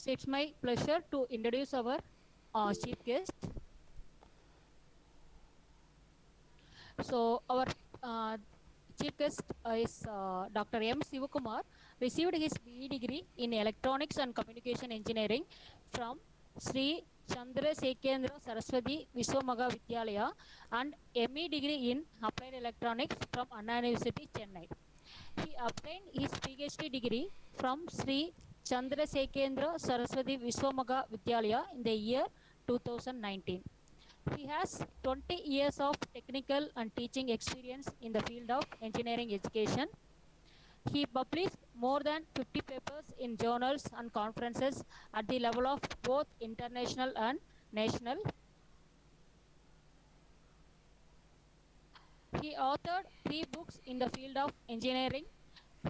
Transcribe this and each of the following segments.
It's my pleasure to introduce our chief guest. So, our uh, chief guest is Dr. M. Sivakumar, received his BE degree in Electronics and Communication Engineering from Sri Chandrasekendra Saraswati Viswamaga Vidyalaya and ME degree in Applied Electronics from Anna University, Chennai. He obtained his PhD degree from Sri Chandrasekendra Saraswati Viswamaga Vidyalaya in the year 2019. He has 20 years of technical and teaching experience in the field of engineering education. He published more than 50 papers in journals and conferences at the level of both international and national. He authored 3 books in the field of engineering.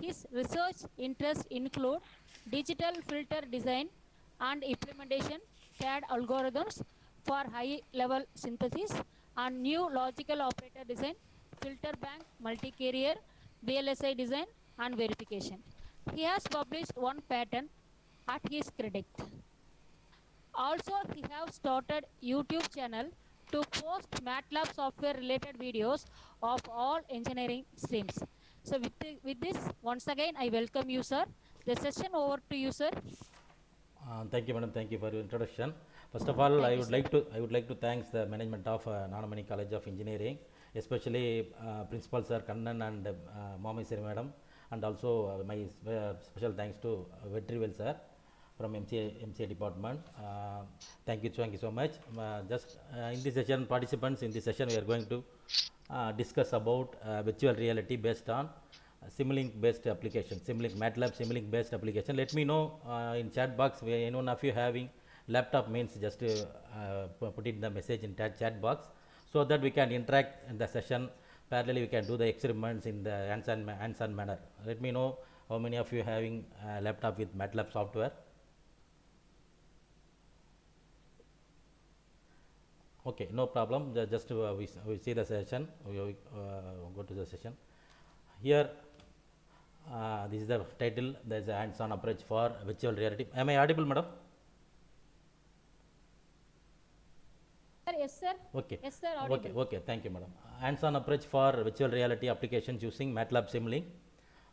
His research interests include digital filter design and implementation, CAD algorithms for high-level synthesis, and new logical operator design, filter bank, multi-carrier, VLSI design, and verification. He has published 1 patent at his credit. Also, he have started YouTube channel to post MATLAB software related videos of all engineering streams. So with this, once again, I welcome you, sir. The session over to you, sir. Thank you, madam. Thank you for your introduction. First of all, Thank you, sir. I would like to thank the management of Nanamani College of Engineering, especially Principal Sir Kannan and Mamesari Madam, and also my special thanks to Vetrivel Sir from MCA department. Thank you so much. Just in this session, participants in this session, we are going to discuss about virtual reality based on Simulink based application, Simulink MATLAB Simulink based application. Let me know in chat box where any one of you having laptop means just put in the message in chat box so that we can interact in the session. Parallelly, we can do the experiments in the hands-on manner. Let me know how many of you having laptop with MATLAB software. Okay, no problem. Just we see the session. We go to the session. Here, this is the title. There is a hands-on approach for virtual reality. Am I audible, madam? Yes, sir. Okay. Yes, sir. Audible. Okay. Thank you, madam. Hands-on approach for virtual reality applications using MATLAB Simulink.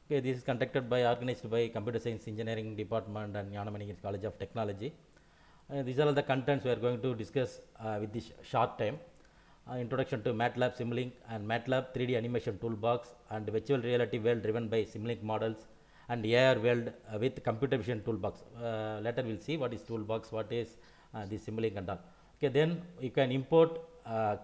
Okay, this is conducted by organized by Computer Science Engineering Department and Jnanamani College of Technology. These are all the contents we are going to discuss with this short time. Introduction to MATLAB Simulink and MATLAB 3D animation toolbox and virtual reality world driven by Simulink models and AR world with computer vision toolbox. Later we'll see what is toolbox, what is the Simulink and all. Okay, then you can import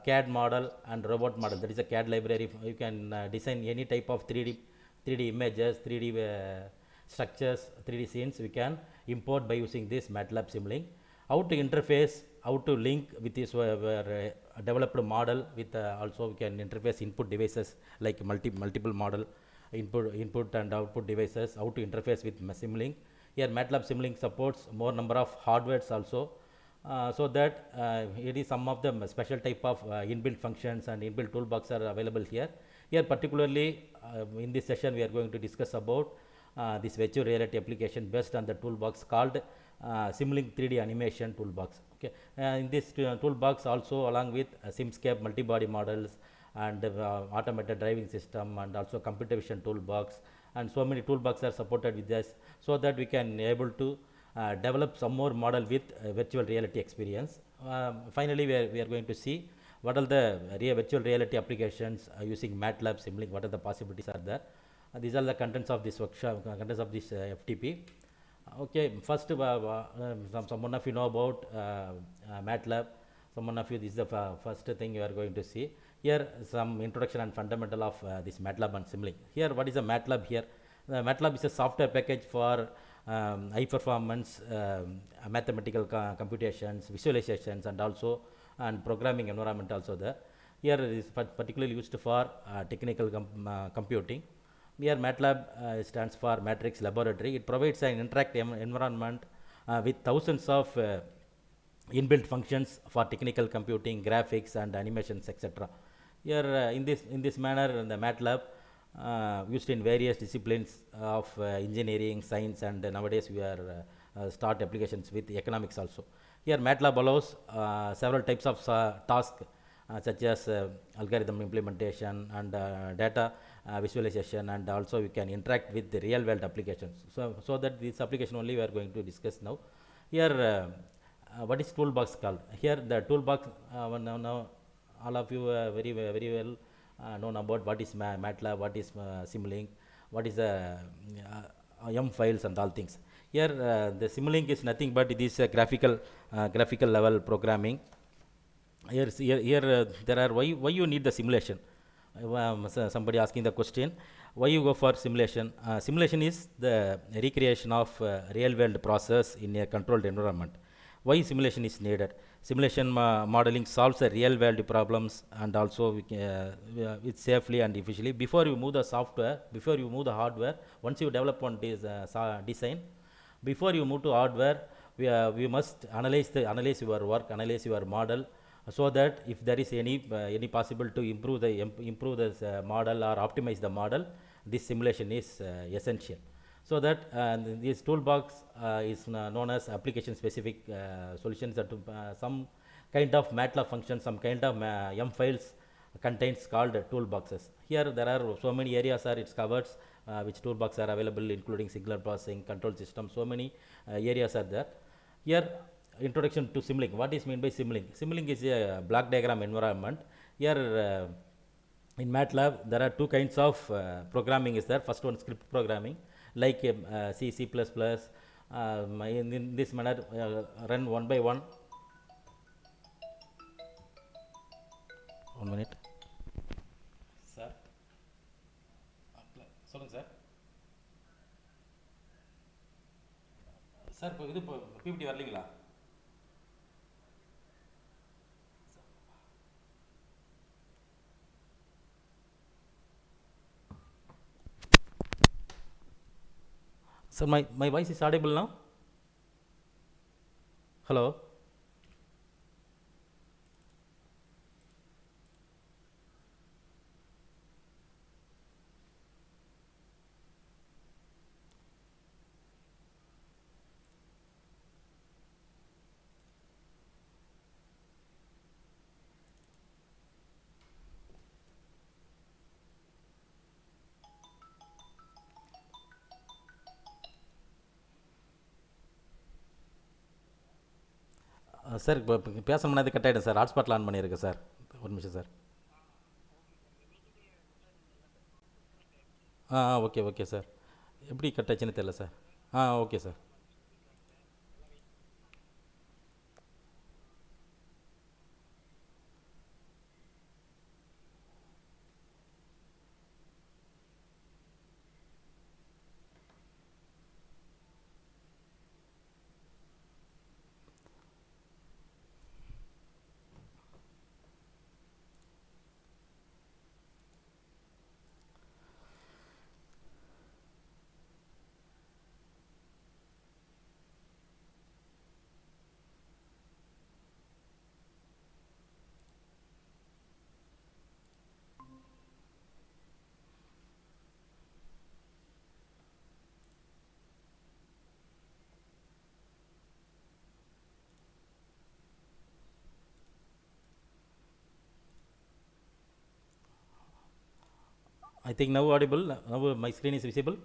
CAD model and robot model. That is a CAD library. You can design any type of 3D images, 3D structures, 3D scenes. We can import by using this MATLAB Simulink. How to interface, how to link with this developed model with also we can interface input devices like multiple model input and output devices, how to interface with Simulink. Here MATLAB Simulink supports more number of hardwares also, so that it is some of the special type of inbuilt functions and inbuilt toolbox are available here. Here particularly in this session we are going to discuss about this virtual reality application based on the toolbox called Simulink 3D animation toolbox. Okay, in this toolbox also along with Simscape multi-body models and automated driving system and also computer vision toolbox and so many toolboxes are supported with this, so that we can able to develop some more model with virtual reality experience. Finally, we are going to see what are the virtual reality applications using MATLAB Simulink, what are the possibilities are there. These are the contents of this workshop, contents of this FTP. Okay, first someone of you know about MATLAB. Someone of you, this is the first thing you are going to see. Here some introduction and fundamental of this MATLAB and Simulink. Here what is a MATLAB here? MATLAB is a software package for high performance mathematical computations, visualizations and also and programming environment also there. Here it is particularly used for technical computing. Here MATLAB stands for Matrix Laboratory. It provides an interactive environment with thousands of inbuilt functions for technical computing, graphics and animations, etc. Here in this manner the MATLAB used in various disciplines of engineering, science and nowadays we are start applications with economics also. Here MATLAB allows several types of tasks such as algorithm implementation and data visualization, and also you can interact with the real world applications. So that this application only we are going to discuss now. Here what is toolbox called? Here the toolbox, now all of you very well known about what is MATLAB, what is Simulink, what is M files and all things. Here the Simulink is nothing but it is a graphical level programming. Here there are why you need the simulation. Somebody asking the question, why you go for simulation? Simulation is the recreation of real world process in a controlled environment. Why simulation is needed? Simulation modeling solves the real world problems, and also with safely and efficiently. Before you move the software, before you move the hardware, once you develop one design, before you move to hardware, we must analyze your work, analyze your model, so that if there is any possible to improve the model or optimize the model, this simulation is essential. So that this toolbox is known as application specific solutions, that some kind of MATLAB function, some kind of M files contains called toolboxes. Here there are so many areas are it's covers which toolbox are available, including signal processing, control system, so many areas are there. Here introduction to Simulink. What is meant by Simulink? Simulink is a block diagram environment. Here in MATLAB there are two kinds of programming is there. First one, script programming, like C, C++, in this manner run one by one. 1 minute. Sir, சொல்லுங்க sir. Sir இப்போ இது PPT வரலீங்களா? Sir, my voice is audible now? Hello? Sir இப்போ பேசணும்னா இது cut ஆகிடும் sir. ஹாட்ஸ்பாட்டில் on பண்ணியிருக்கேன் சார். ஒரு நிமிஷம் சார். Okay sir. எப்படி கட் ஆச்சுன்னு தெரியல sir. Okay sir. I think now audible. Now my screen is visible.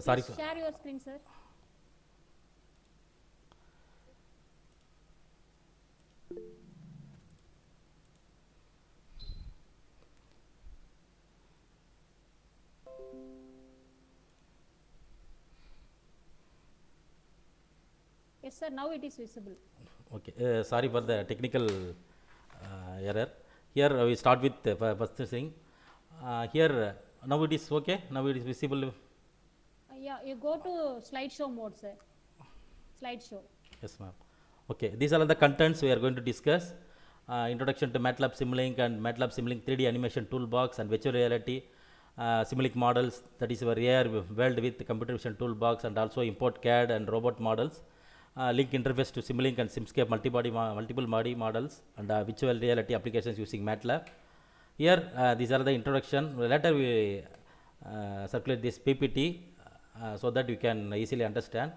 Sorry. Share your screen, sir. Yes, sir. Now it is visible. Okay. Sorry for the technical error. Here we start with the first thing. Here now it is okay. Now it is visible. Yeah, you go to slideshow mode, sir. Slideshow. Yes, ma'am. Okay. These are the contents we are going to discuss. Introduction to MATLAB Simulink and MATLAB Simulink 3D animation toolbox and virtual reality. Simulink models, that is our AR world with computer vision toolbox, and also import CAD and robot models. Link interface to Simulink and Simscape multiple body models, and virtual reality applications using MATLAB. Here these are the introduction. Later we circulate this PPT so that you can easily understand.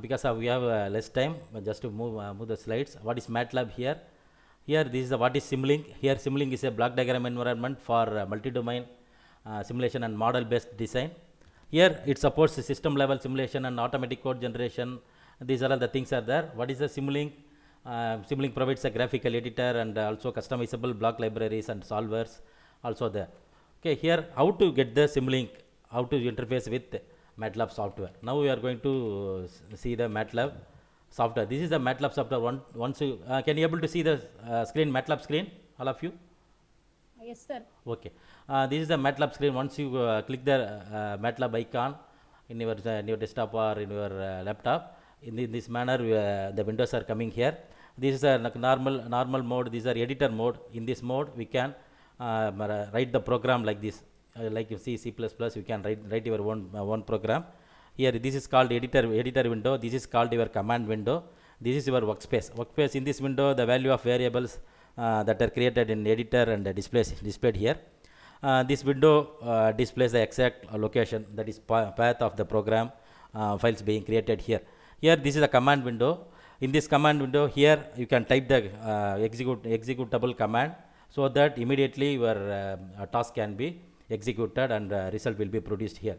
Because we have less time, but just to move the slides. What is MATLAB here? Here, this is what is Simulink. Here, Simulink is a block diagram environment for multi-domain simulation and model-based design. Here, it supports system-level simulation and automatic code generation. These are all the things are there. What is the Simulink? Simulink provides a graphical editor and also customizable block libraries and solvers also there. Okay, here how to get the Simulink, how to interface with MATLAB software. Now we are going to see the MATLAB software. This is the MATLAB software. Once you can you able to see the screen, MATLAB screen, all of you? Yes, sir. Okay. This is the MATLAB screen. Once you click the MATLAB icon in your desktop or in your laptop, in this manner the windows are coming here. This is a normal mode. These are editor mode. In this mode, we can write the program like this. Like you see C++, you can write your own program. Here, this is called editor window. This is called your command window. This is your workspace. Workspace, in this window, the value of variables that are created in editor and displayed here. This window displays the exact location, that is path of the program files being created here. Here, this is a command window. In this command window, here you can type the executable command, so that immediately your task can be executed and result will be produced here.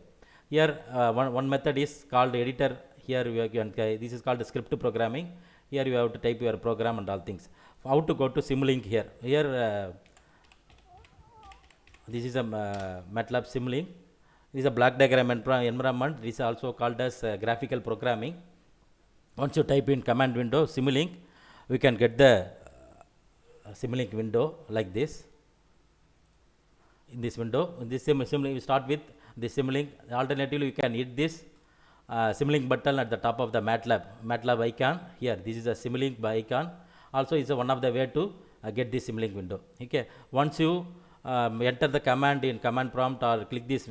Here, one method is called editor. Here you can, this is called script programming. Here you have to type your program and all things. How to go to Simulink here? Here, this is a MATLAB Simulink. This is a block diagram environment. This is also called as graphical programming. Once you type in command window Simulink, we can get the Simulink window like this. In this window, in this Simulink, we start with the Simulink. Alternatively, you can hit this Simulink button at the top of the MATLAB icon. Here, this is a Simulink icon. Also, is one of the way to get this Simulink window. Okay. Once you enter the command in command prompt or click this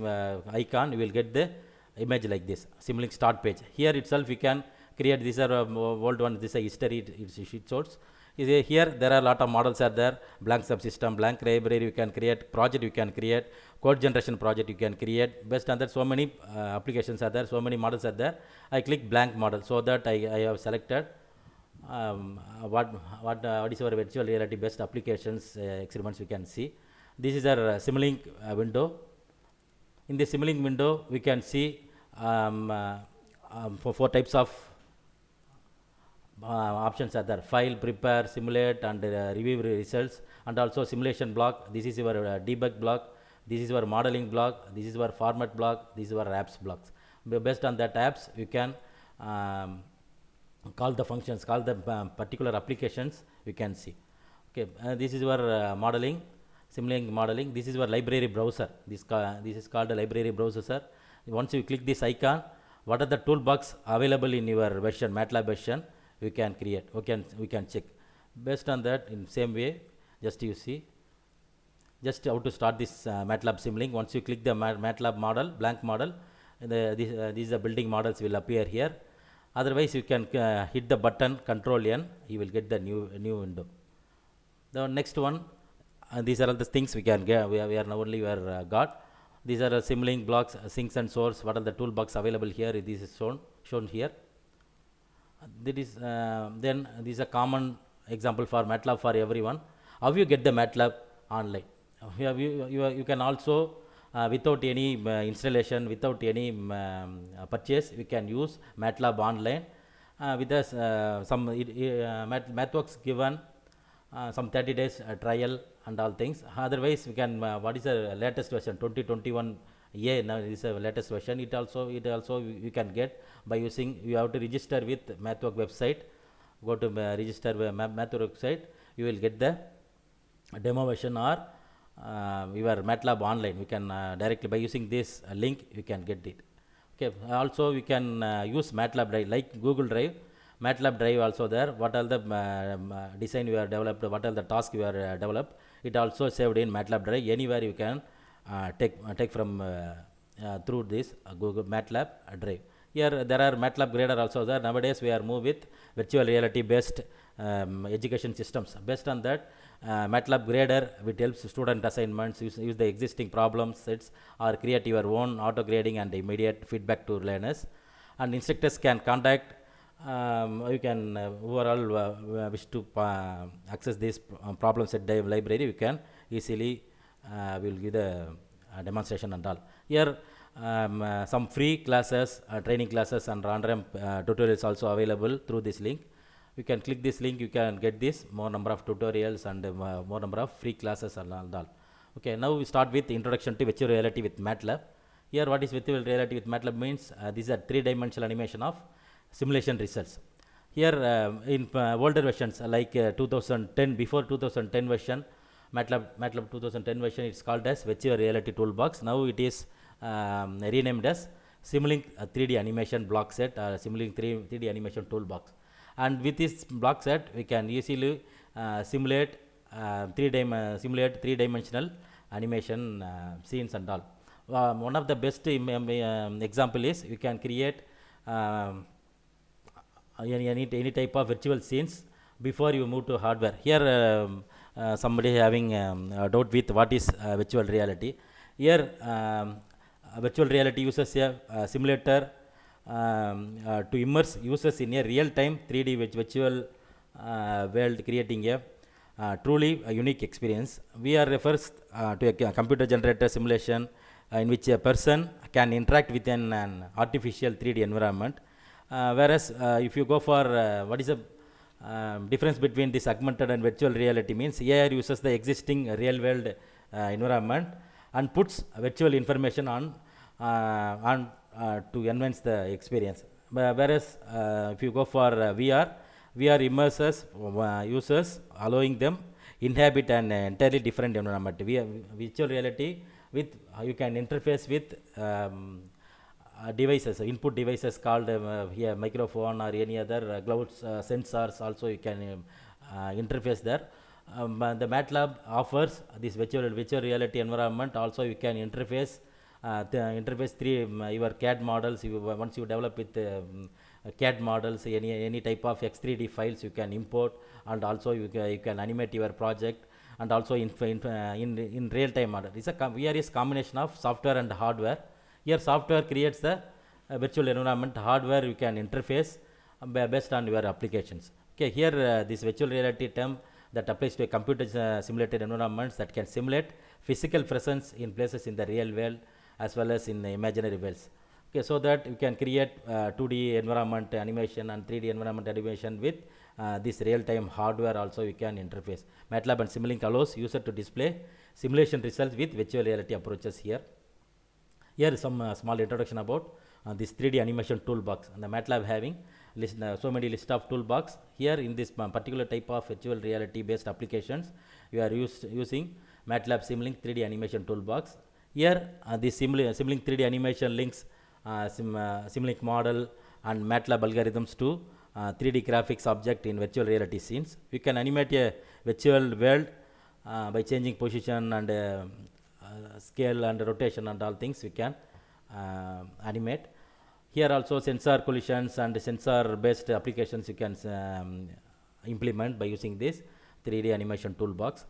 icon, you will get the image like this, Simulink start page. Here itself, you can create. These are old one. This is a history. It's sheet source. Here there are a lot of models are there. Blank subsystem, blank library. You can create project. You can create code generation project. You can create. Based on that, so many applications are there. So many models are there. I click blank model, so that I have selected what is our virtual reality based applications experiments we can see. This is our Simulink window. In the Simulink window, we can see for 4 types of options are there: file, prepare, simulate, and review results, and also simulation block. This is your debug block. This is your modeling block. This is your format block. This is your apps blocks. Based on that apps, you can call the functions, call the particular applications. You can see. Okay, this is your modeling, Simulink modeling. This is your library browser. This is called a library browser, sir. Once you click this icon, what are the toolbox available in your version, MATLAB version? We can create. We can check. Based on that, in same way, just you see, just how to start this MATLAB Simulink. Once you click the MATLAB model, blank model, these are building models will appear here. Otherwise, you can hit the button Control N. You will get the new window. The next one, these are all the things we can get. We are now only got. These are Simulink blocks, sinks and source. What are the toolbox available here? This is shown here. That is then this is a common example for MATLAB for everyone. How you get the MATLAB online? You can also without any installation, without any purchase, we can use MATLAB online with us some MathWorks given some 30 days trial and all things. Otherwise, we can what is the latest version 2021 now is a latest version. It also you can get by using. You have to register with MathWorks website. Go to register MathWorks website. You will get the demo version or your MATLAB online. We can directly by using this link you can get it. Okay. Also we can use MATLAB Drive like Google Drive. MATLAB Drive also there. What are the design you are developed? What are the tasks you are developed? It also saved in MATLAB Drive. Anywhere you can take from through this Google MATLAB Drive. Here there are MATLAB grader also there. Nowadays we are moved with virtual reality based education systems. Based on that, MATLAB grader, which helps student assignments, use the existing problem sets or create your own auto grading and immediate feedback to learners. And instructors can contact, you can overall wish to access this problem set library, you can easily will give the demonstration and all. Here some free classes, training classes and random tutorials also available through this link. You can click this link, you can get this more number of tutorials and more number of free classes and all. Okay, now we start with introduction to virtual reality with MATLAB. Here what is virtual reality with MATLAB means, these are three-dimensional animation of simulation results. Here in older versions like 2010, before 2010 version, MATLAB 2010 version, it's called as virtual reality toolbox. Now it is renamed as Simulink 3D animation block set, Simulink 3D animation toolbox. And with this block set, we can easily simulate three-dimensional animation scenes and all. One of the best example is you can create any type of virtual scenes before you move to hardware. Here somebody having a doubt with what is virtual reality. Here virtual reality uses a simulator to immerse users in a real-time 3D virtual world, creating a truly a unique experience. VR refers to a computer-generated simulation in which a person can interact with an artificial 3D environment. Whereas if you go for what is the difference between this augmented and virtual reality means, AR uses the existing real-world environment and puts virtual information on to enhance the experience. Whereas if you go for VR immerses users, allowing them inhabit an entirely different environment. Virtual reality with you can interface with devices, input devices called here microphone or any other cloud sensors. Also you can interface there. The MATLAB offers this virtual reality environment. Also you can interface your CAD models. Once you develop with CAD models, any type of X3D files you can import, and also you can animate your project, and also in real time model. VR is combination of software and hardware. Here software creates the virtual environment, hardware you can interface based on your applications. Okay, here this virtual reality term that applies to a computer simulated environments that can simulate physical presence in places in the real world as well as in the imaginary worlds. Okay, so that you can create 2D environment animation and 3D environment animation with this real-time hardware. Also you can interface. MATLAB and Simulink allows user to display simulation results with virtual reality approaches. Here is some small introduction about this 3D animation toolbox, and the MATLAB having so many list of toolbox. Here in this particular type of virtual reality based applications, you are using MATLAB Simulink 3D animation toolbox. Here this Simulink 3D animation links Simulink model and MATLAB algorithms to 3D graphics object in virtual reality scenes. You can animate a virtual world by changing position and scale and rotation and all things we can animate. Here also sensor collisions and sensor based applications you can implement by using this 3D animation toolbox.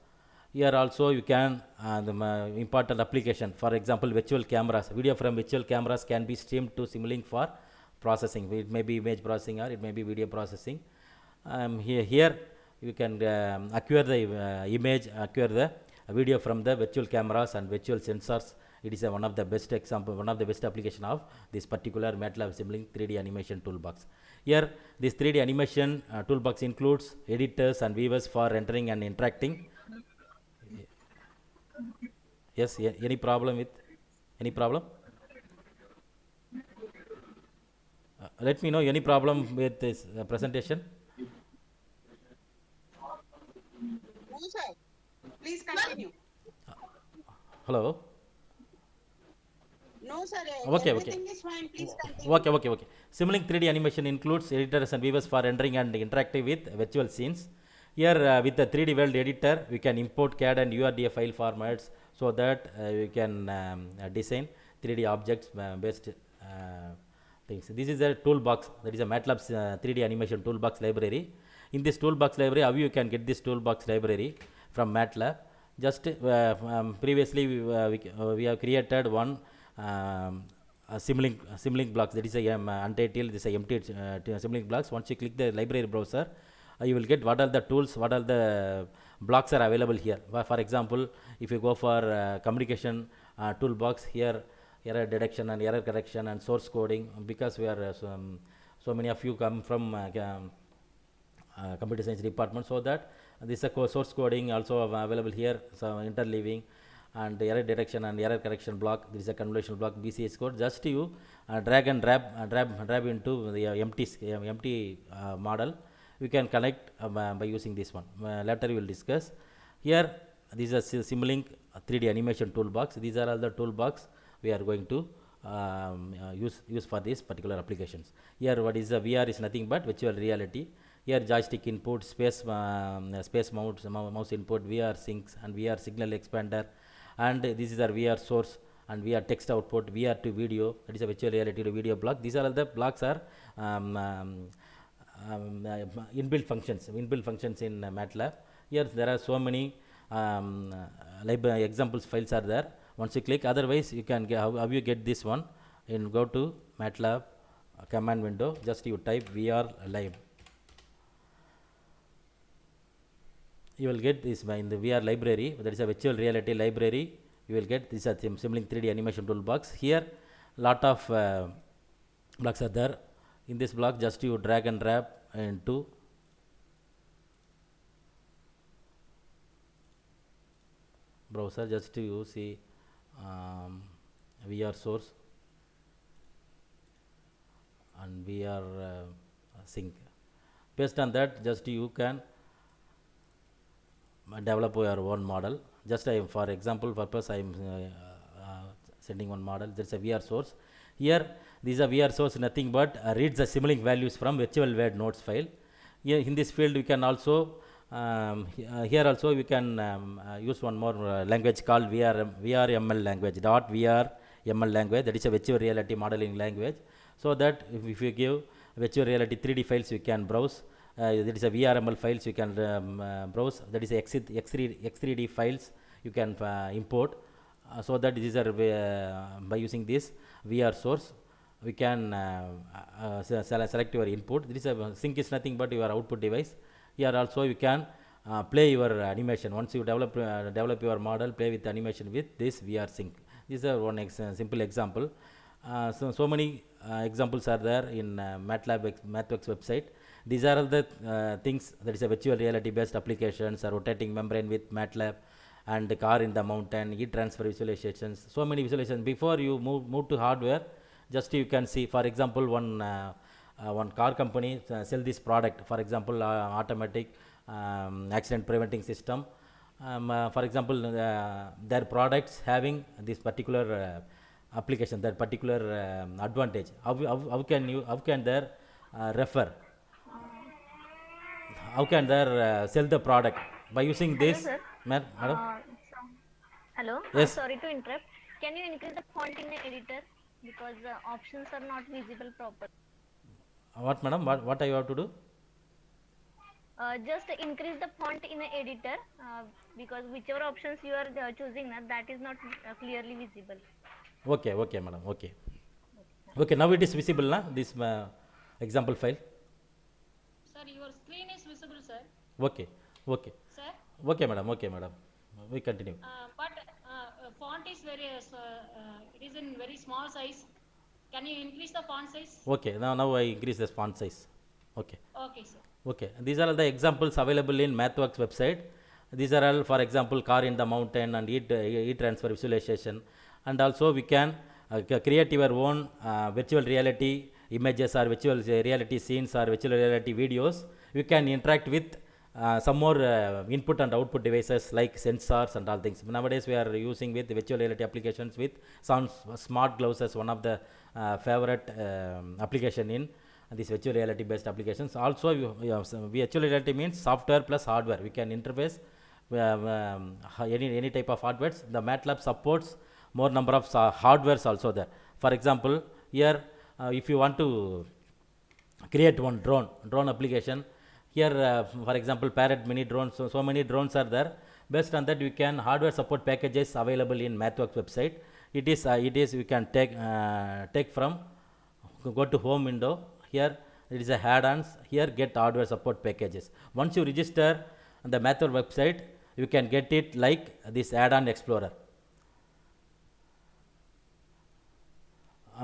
Here also you can the important application, for example virtual cameras. Video from virtual cameras can be streamed to Simulink for processing. It may be image processing or it may be video processing. Here you can acquire the image, acquire the video from the virtual cameras and virtual sensors. It is one of the best example, one of the best application of this particular MATLAB Simulink 3D animation toolbox. Here this 3D animation toolbox includes editors and viewers for rendering and interacting. Yes, any problem with any problem? Let me know any problem with this presentation. No, sir. Please continue. Hello. No, sir. Okay, Everything is fine. Please continue. Okay. Simulink 3D animation includes editors and viewers for rendering and interactive with virtual scenes. Here with the 3D world editor, we can import CAD and URDA file formats so that we can design 3D objects based things. This is a toolbox, that is a MATLAB 3D animation toolbox library. In this toolbox library, how you can get this toolbox library? from MATLAB. Just previously we have created one a Simlink blocks, that is a untitled, this is a empty Simlink blocks. Once you click the library browser, you will get what are the tools, what are the blocks are available here. For example, if you go for communication toolbox, here error detection and error correction and source coding, because we are so many of you come from computer science department, so that this is a source coding also available here, so interleaving and error detection and error correction block. This is a convolutional block, BCS code. Just you drag and drab into the empty model. We can connect by using this one. Later we will discuss. Here this is a Simlink 3D animation toolbox. These are all the toolbox we are going to use for these particular applications. Here what is the VR is nothing but virtual reality. Here joystick input, space mouse input, VR syncs and VR signal expander, and this is our VR source and VR text output, VR to video, that is a virtual reality to video block. These are all the blocks are inbuilt functions in MATLAB. Here there are so many examples files are there. Once you click, otherwise you can get, how you get this one, and go to MATLAB command window, just you type VR live. You will get this in the VR library, that is a virtual reality library. You will get this Simlink 3D animation toolbox. Here lot of blocks are there. In this block, just you drag and drop into browser, just you see VR source and VR sync. Based on that, just you can develop your own model. Just for example purpose, I am sending one model. There's a VR source. Here, this is a VR source, nothing but reads the Simlink values from virtual word nodes file. Here in this field, we can also here also we can use one more language called VRML language, .VRML language. That is a virtual reality modeling language. So that if you give virtual reality 3D files, you can browse. That is a VRML files you can browse. That is a X3D files you can import. So that these are by using this VR source, we can select your input. This is a sync is nothing but your output device. Here also you can play your animation. Once you develop your model, play with animation with this VR sync. This is one simple example. So many examples are there in MathWorks website. These are all the things, that is a virtual reality based applications, a rotating membrane with MATLAB, and the car in the mountain, heat transfer visualizations, so many visualizations. Before you move to hardware, just you can see, for example, one car company sell this product, for example, automatic accident preventing system. For example, their products having this particular application, that particular advantage. How can their refer? How can they sell the product by using this? Hello, sir. Madam? Hello. Yes. Sorry to interrupt. Can you increase the font in the editor, because the options are not visible properly? What, madam? What I have to do? Just increase the font in the editor, because whichever options you are choosing, that is not clearly visible. Okay, madam. Okay. Now it is visible, na? This example file. Sir, your screen is visible, sir. Okay. Sir, Okay, madam. We continue. but font is very, it is in very small size. Can you increase the font size? Okay, now I increase the font size. Okay. Okay, sir. Okay, these are all the examples available in MathWorks website. These are all, for example, car in the mountain and heat transfer visualization. And also we can create your own virtual reality images or virtual reality scenes or virtual reality videos. You can interact with some more input and output devices like sensors and all things. Nowadays we are using with virtual reality applications with some smart gloves as one of the favorite application in these virtual reality based applications. Also virtual reality means software plus hardware. We can interface any type of hardware. The MATLAB supports more number of hardwares also there. For example, here if you want to create one drone application, here for example Parrot mini drones, so many drones are there. Based on that, you can hardware support packages available in MathWorks website. It is you can take from go to home window. Here it is a add-ons. Here get hardware support packages. Once you register on the MathWorks website, you can get it like this add-on explorer.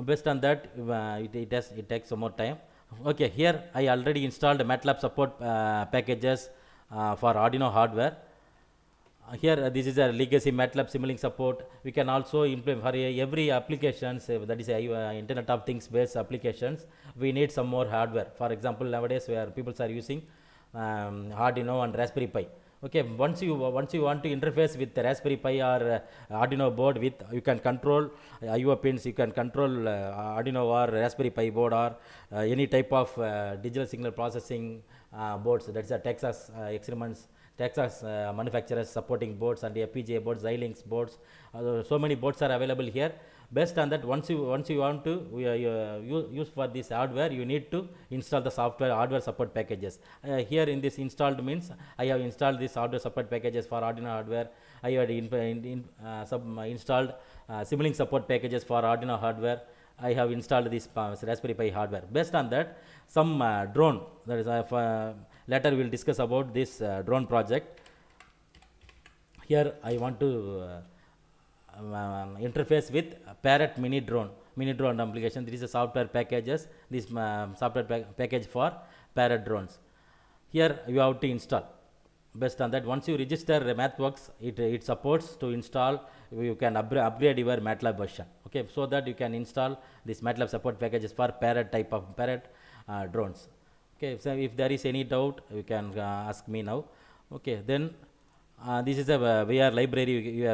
Based on that, it takes some more time. Okay, here I already installed MATLAB support packages for Arduino hardware. Here this is a legacy MATLAB Simulink support. We can also implement for every applications that is Internet of Things based applications. We need some more hardware. For example, nowadays where people are using Arduino and Raspberry Pi. Okay, once you want to interface with the Raspberry Pi or Arduino board with, you can control I/O pins. You can control Arduino or Raspberry Pi board or any type of digital signal processing boards. That's a Texas Experiments. Texas manufacturers supporting boards and FPGA boards, Xilinx boards. So many boards are available here. Based on that, once you want to use for this hardware, you need to install the software hardware support packages. Here in this installed means I have installed this hardware support packages for Arduino hardware. I have installed Simulink support packages for Arduino hardware. I have installed this Raspberry Pi hardware. Based on that, some drone, that is later we will discuss about this drone project. Here I want to interface with Parrot mini drone application. This is a software packages. This software package for Parrot drones. Here you have to install. Based on that, once you register MathWorks, it supports to install. You can upgrade your MATLAB version. Okay, so that you can install this MATLAB support packages for Parrot type of Parrot drones. Okay, so if there is any doubt, you can ask me now. Okay, then this is a VR library you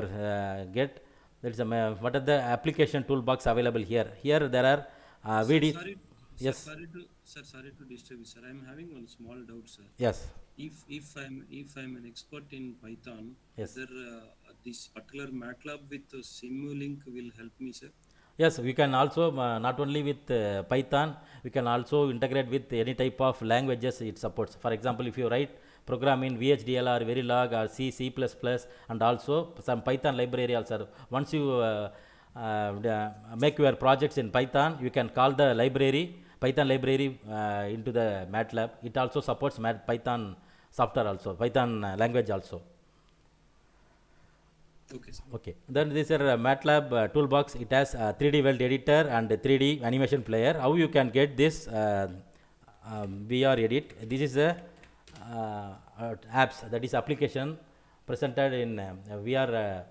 get. That is what are the application toolbox available here? Here there are VD. Yes. Sorry to disturb you, sir. I am having one small doubt, sir. Yes. If I'm an expert in Python, Yes. whether this particular MATLAB with Simulink will help me, sir? Yes, we can also not only with Python, we can also integrate with any type of languages it supports. For example, if you write program in VHDL or Verilog or C, C++, and also some Python library also. Once you make your projects in Python, you can call the library, Python library into the MATLAB. It also supports Python software also, Python language also. Okay, sir. Okay. Then this is a MATLAB toolbox. It has a 3D Weld editor and a 3D animation player. How you can get this VR edit? This is a apps, that is application presented in VR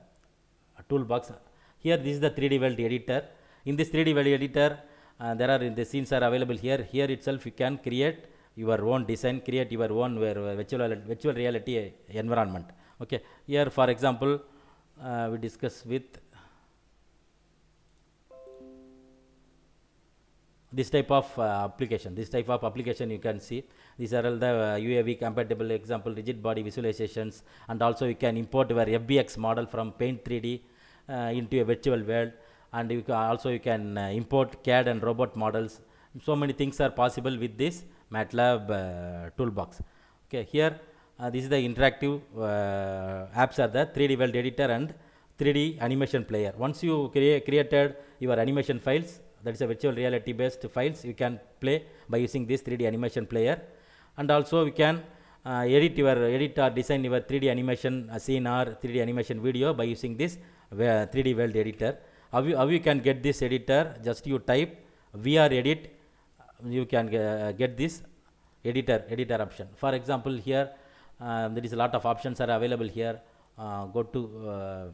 toolbox. Here this is the 3D Weld editor. In this 3D Weld editor, there are the scenes are available here. Here itself you can create your own design, create your own virtual reality environment. Okay. Here for example, we discuss with this type of application. This type of application you can see. These are all the UAV compatible example rigid body visualizations, and also you can import your FBX model from Paint 3D into a virtual world, and you can import CAD and robot models. So many things are possible with this MATLAB toolbox. Okay, here this is the interactive apps are the 3D Weld editor and 3D animation player. Once you created your animation files, that is a virtual reality based files, you can play by using this 3D animation player. And also we can edit or design your 3D animation scene or 3D animation video by using this 3D Weld editor. How you can get this editor? Just you type VR edit, you can get this editor option. For example, here there is a lot of options are available here. Go to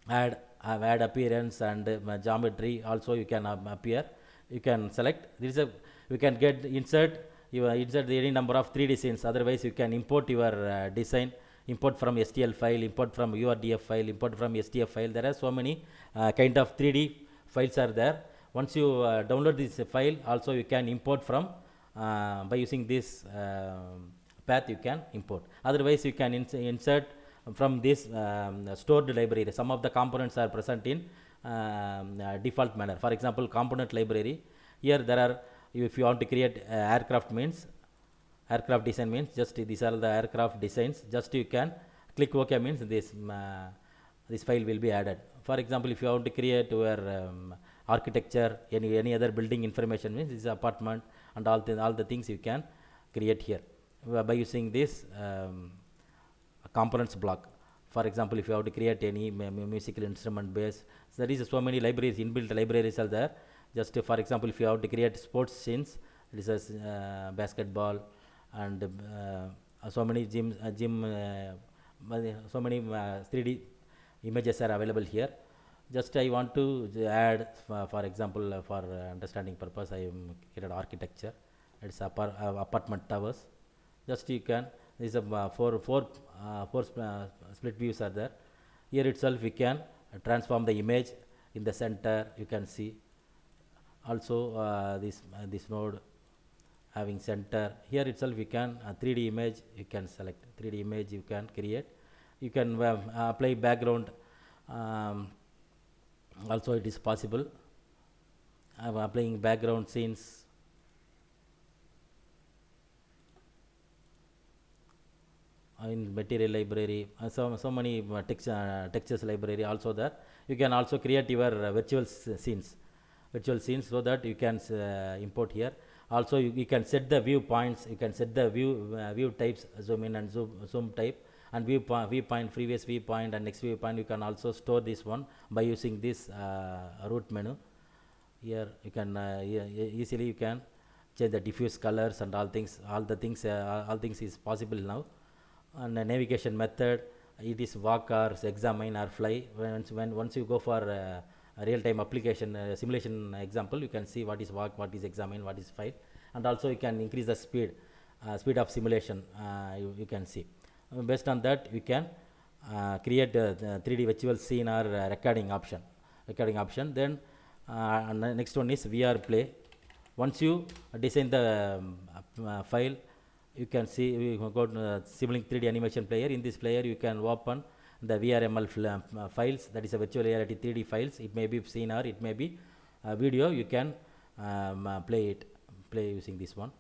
add appearance and geometry. Also you can appear. You can select. You can get insert any number of 3D scenes. Otherwise you can import your design. Import from STL file, import from URDF file, import from STF file. There are so many kind of 3D files are there. Once you download this file, also you can import from by using this path you can import. Otherwise you can insert from this stored library. Some of the components are present in default manner. For example, component library. Here there are, if you want to create aircraft design means, just these are the aircraft designs. Just you can Click OK means this file will be added. For example, if you want to create your architecture, any other building information means this is apartment and all the things you can create here by using this components block. For example, if you have to create any musical instrument base, so there is so many libraries, inbuilt libraries are there. Just for example, if you have to create sports scenes, this is basketball and so many so many 3D images are available here. Just I want to add, for example, for understanding purpose, I am created architecture. It's apartment towers. Just you can, these are four split views are there. Here itself we can transform the image in the center. You can see also this node having center. Here itself you can 3D image you can select, 3D image you can create. You can apply background. Also it is possible. I am applying background scenes. In material library, so many textures library also there. You can also create your virtual scenes, so that you can import here. Also you can set the viewpoints, you can set the view types, zoom in and zoom type, and viewpoint, previous viewpoint and next viewpoint. You can also store this one by using this root menu. Here you can easily you can change the diffuse colors and all the things is possible now. And the navigation method, it is walk or examine or fly. Once you go for a real-time application simulation example, you can see what is walk, what is examine, what is fly, and also you can increase the speed of simulation. You can see based on that you can create a 3D virtual scene or recording option. Then next one is VR play. Once you design the file, you can see we go to Simulink 3D animation player. In this player you can open the VRML files, that is a virtual reality 3D files. It may be scene or it may be video. You can play using this one.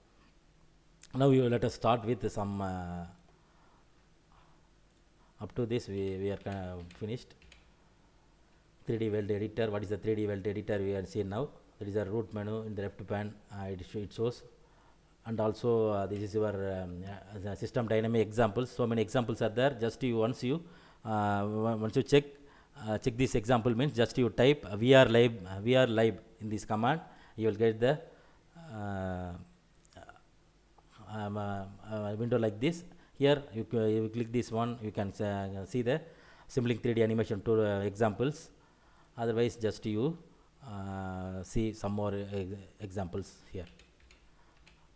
Now let us start with some up to this we are finished. 3D Weld Editor. What is the 3D Weld Editor? We are seeing now. There is a root menu in the left pan. It shows. And also this is your system dynamic examples. So many examples are there. Just once you check this example means just you type VR live in this command. You will get the window like this. Here you click this one. You can see the Simulink 3D animation tool examples. Otherwise, just you see some more examples here.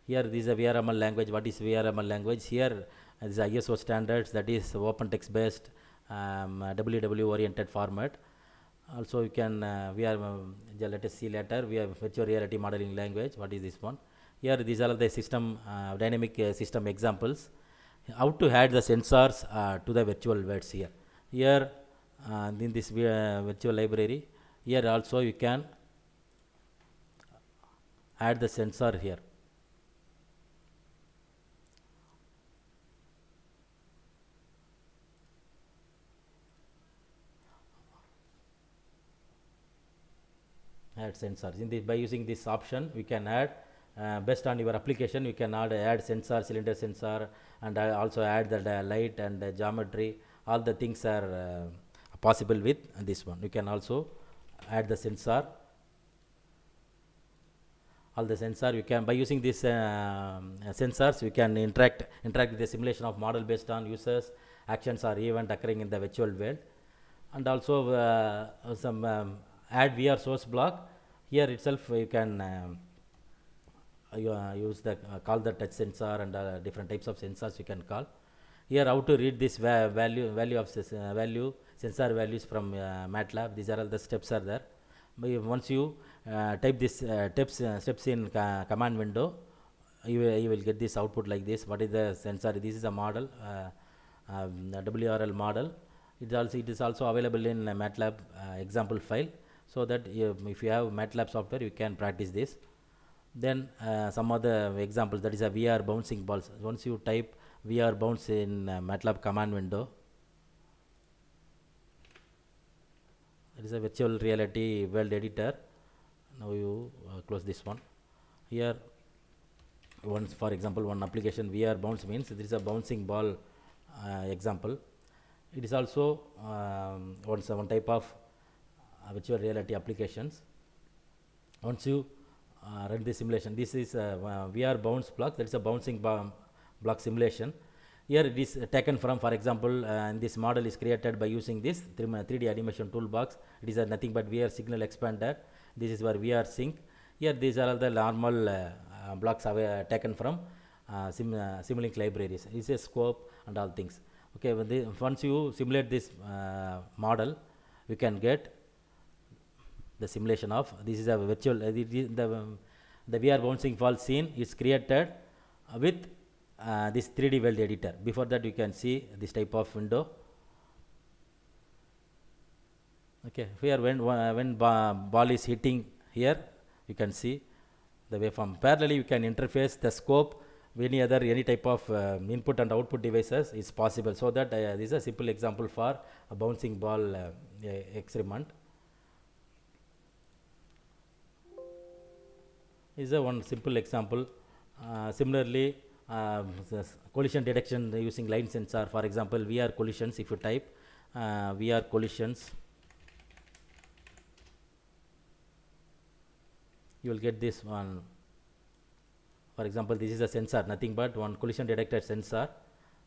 Here this is a VRML language. What is VRML language? Here this is ISO standards, that is open text based WW oriented format. Also you can let us see later. We have virtual reality modeling language. What is this one? Here these are the system dynamic system examples. How to add the sensors to the virtual worlds here. Here in this virtual library, here also you can add the sensor here. Add sensors. By using this option, we can add based on your application. You can add sensor, cylinder sensor, and also add the light and the geometry. All the things are possible with this one. You can also add the sensor. All the sensor you can, by using these sensors, you can interact with the simulation of model based on users, actions or event occurring in the virtual world. And also some add VR source block. Here itself you can use the call the touch sensor and different types of sensors you can call. Here how to read this value of sensor values from MATLAB. These are all the steps are there. Once you type this steps in command window, you will get this output like this. What is the sensor? This is a model, WRL model. It is also available in MATLAB example file, so that if you have MATLAB software, you can practice this. Then some other examples, that is a VR bouncing balls. Once you type VR bounce in MATLAB command window, It is a virtual reality world editor. Now you close this one. Here, once for example, one application VR bounce means this is a bouncing ball example. It is also one type of virtual reality applications. Once you run the simulation, this is a VR bounce block, that is a bouncing block simulation. Here it is taken from, for example, and this model is created by using this 3D animation toolbox. It is nothing but VR signal expander. This is where VR sync. Here these are all the normal blocks taken from Simulink libraries. This is a scope and all things. Okay, once you simulate this model, you can get the simulation of, this is a virtual, the VR bouncing ball scene is created with this 3D world editor. Before that you can see this type of window. Okay, here when ball is hitting here, you can see the waveform. Parallelly you can interface the scope with any type of input and output devices is possible. So that this is a simple example for a bouncing ball experiment. Is a one simple example. Similarly, collision detection using line sensor. For example, VR collisions. If you type VR collisions, you will get this one. For example, this is a sensor, nothing but one collision detector sensor.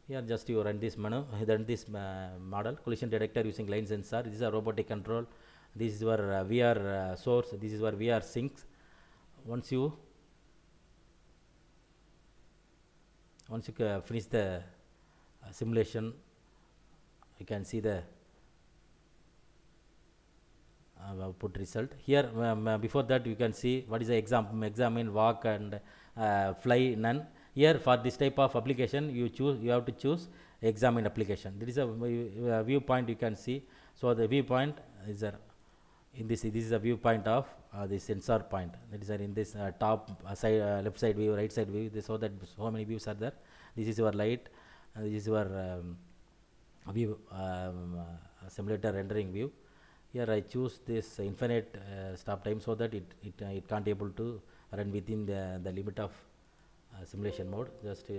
Here just you run this menu, run this model, collision detector using line sensor. This is a robotic control. This is your VR source. This is your VR syncs. Once you finish the simulation, you can see the output result. Here before that you can see what is the examine, walk and fly, none. Here for this type of application you have to choose examine application. There is a viewpoint you can see. So the viewpoint is this is a viewpoint of the sensor point. That is in this top side, left side view, right side view. So that so many views are there. This is your light. This is your view simulator rendering view. Here I choose this infinite stop time so that it can't able to run within the limit of simulation mode. Just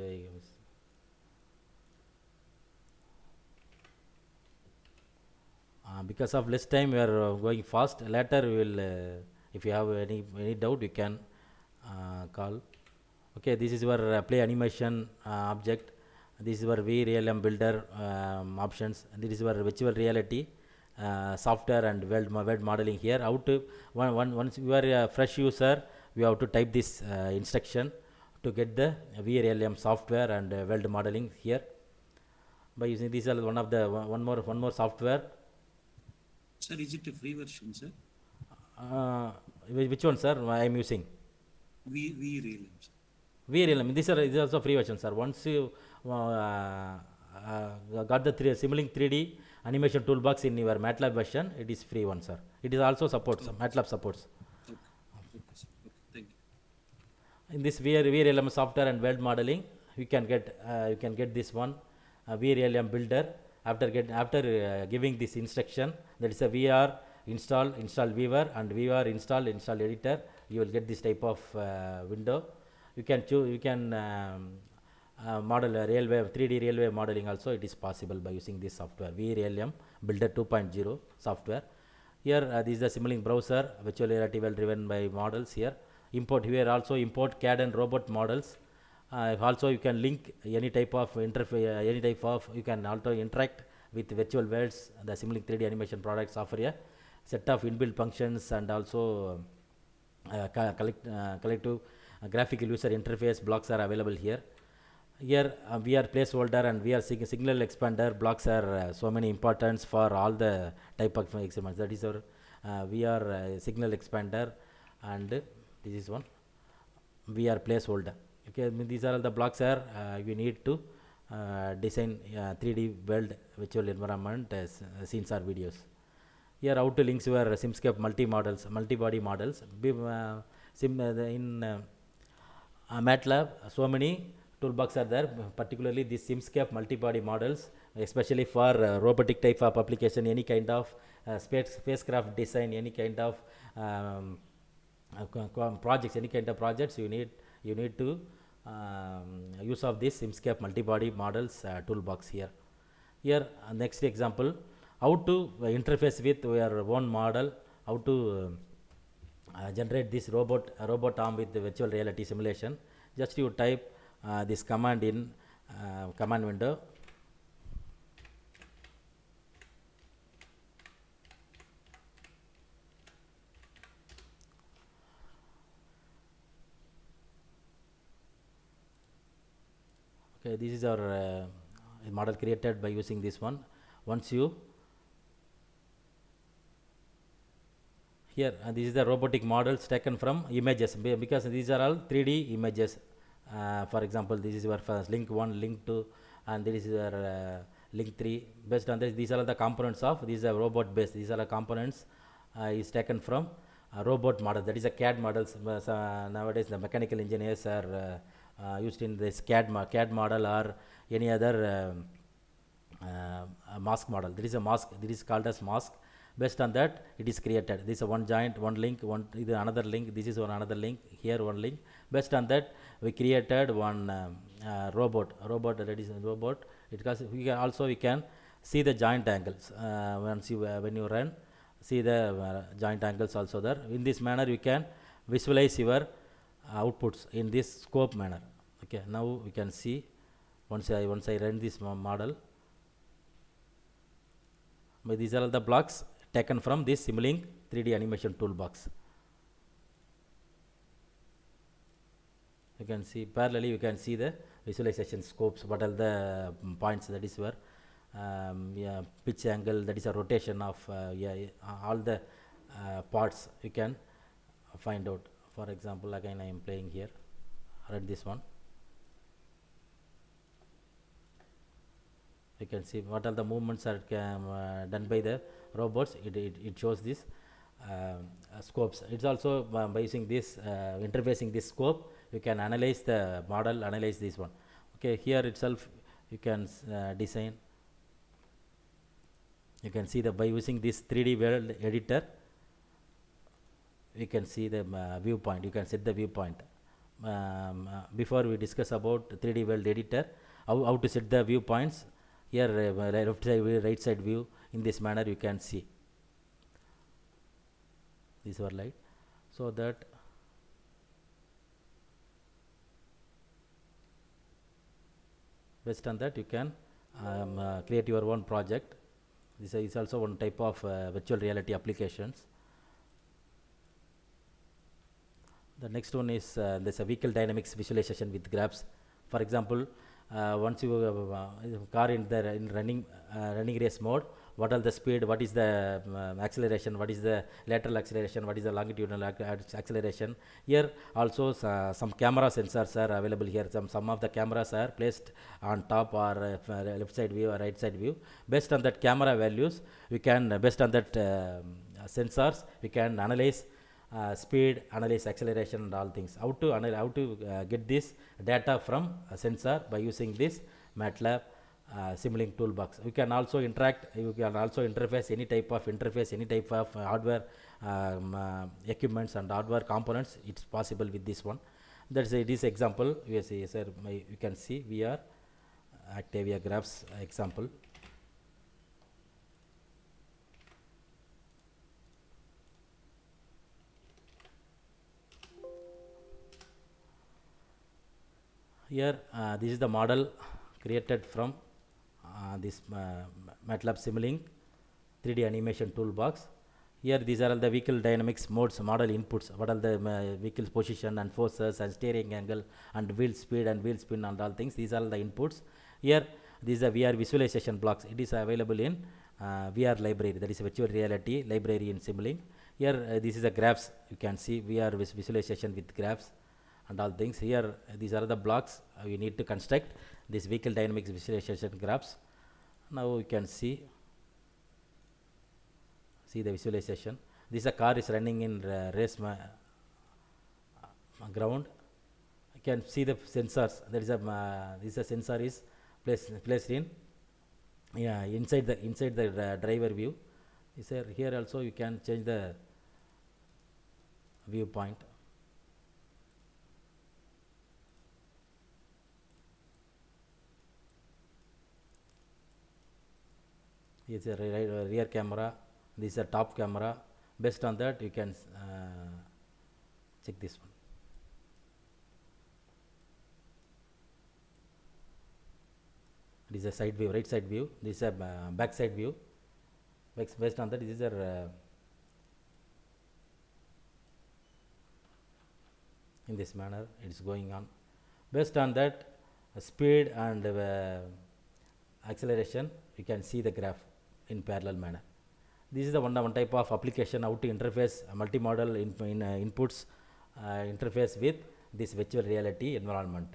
because of less time we are going fast. Later we will if you have any doubt you can call. Okay, this is your play animation object. This is your VRealm builder options. This is your virtual reality software and world modeling. Here how to once you are a fresh user, you have to type this instruction to get the VRealm software and world modeling here. By using these are one more software. Sir, is it a free version, sir? Which one, sir? I am using VRealm, sir. VRealm. These are also free version, sir. Once you got the Simulink 3D animation toolbox in your MATLAB version, it is free one, sir. It is also supports MATLAB supports. Okay, sir. Okay, thank you. In this VRealm software and world modeling, you can get this one VRealm builder. After giving this instruction, that is a VR install viewer and VR install editor, you will get this type of window. You can model a railway 3D railway modeling also. It is possible by using this software VRealm Builder 2.0 software. Here this is the Simulink browser, virtual reality well driven by models. Here also import CAD and robot models. Also you can link any type of interface, you can also interact with virtual worlds. The Simulink 3D animation products offer a set of inbuilt functions and also collective graphical user interface blocks are available here. Here VR placeholder and VR signal expander blocks are so many importance for all the type of experiments. That is our VR signal expander, and this is one VR placeholder. Okay, these are all the blocks are you need to design 3D world virtual environment scenes or videos. Here how to link your Simscape multi-body models. In MATLAB, so many toolbox are there, particularly these Simscape multi-body models, especially for robotic type of application, any kind of spacecraft design, any kind of projects, any kind of projects, you need to use of this Simscape multibody models toolbox here. Here next example, how to interface with your own model, how to generate this robot arm with the virtual reality simulation. Just you type this command in command window. Okay, this is our model created by using this one. Once you here, this is the robotic models taken from images, because these are all 3D images. For example, this is your first link 1, link 2, and this is your link 3. Based on this, these are all the components of, these are robot based, these are the components is taken from robot model, that is a CAD models. Nowadays the mechanical engineers are used in this CAD model or any other mask model. There is a mask, this is called as mask. Based on that, it is created. This is a one joint, one link, one is another link, this is one another link, here one link. Based on that, we created one robot, that is a robot. Because we can see the joint angles. Once you when you run, see the joint angles also there. In this manner, you can visualize your outputs in this scope manner. Okay, now we can see once I run this model. But these are all the blocks taken from this Simulink 3D animation toolbox. You can see parallelly, you can see the visualization scopes, what are the points, that is your pitch angle, that is a rotation of all the parts you can find out. For example, again I am playing here, run this one. You can see what are the movements are done by the robots. It shows this scopes. It's also by using this interfacing this scope, you can analyze the model, analyze this one. Okay, here itself you can design. You can see by using this 3D world editor, you can see the viewpoint. You can set the viewpoint. Before we discuss about 3D world editor, how to set the viewpoints. Here left side view, right side view, in this manner you can see. These are light, so that based on that you can create your own project. This is also one type of virtual reality applications. The next one is there's a vehicle dynamics visualization with graphs. For example, once you have a car in running race mode, what are the speed, what is the acceleration, what is the lateral acceleration, what is the longitudinal acceleration. Here also some camera sensors are available here. Some of the cameras are placed on top or left side view or right side view. Based on that camera values, we can based on that sensors, we can analyze speed, analyze acceleration and all things. How to get this data from a sensor by using this MATLAB Simulink toolbox. We can also interact, you can also interface any type of hardware equipments and hardware components. It's possible with this one. That's this example. You can see VR Actavia graphs example. Here this is the model created from this MATLAB Simulink 3D animation toolbox. Here these are all the vehicle dynamics modes, model inputs, what are the vehicle's position and forces and steering angle and wheel speed and wheel spin and all things. These are all the inputs. Here these are VR visualization blocks. It is available in VR library, that is virtual reality library in Simulink. Here this is the graphs. You can see VR visualization with graphs and all things. Here these are the blocks we need to construct this vehicle dynamics visualization graphs. Now you can see the visualization. This car is running in race ground. You can see the sensors. There is this sensor is placed in inside the driver view. Is there here also you can change the viewpoint. Is a rear camera, this is a top camera. Based on that you can check this one. This is a side view, right side view. This is a back side view. Based on that, this is a in this manner it is going on. Based on that speed and acceleration, you can see the graph in parallel manner. This is the one type of application how to interface multimodal inputs interface with this virtual reality environment.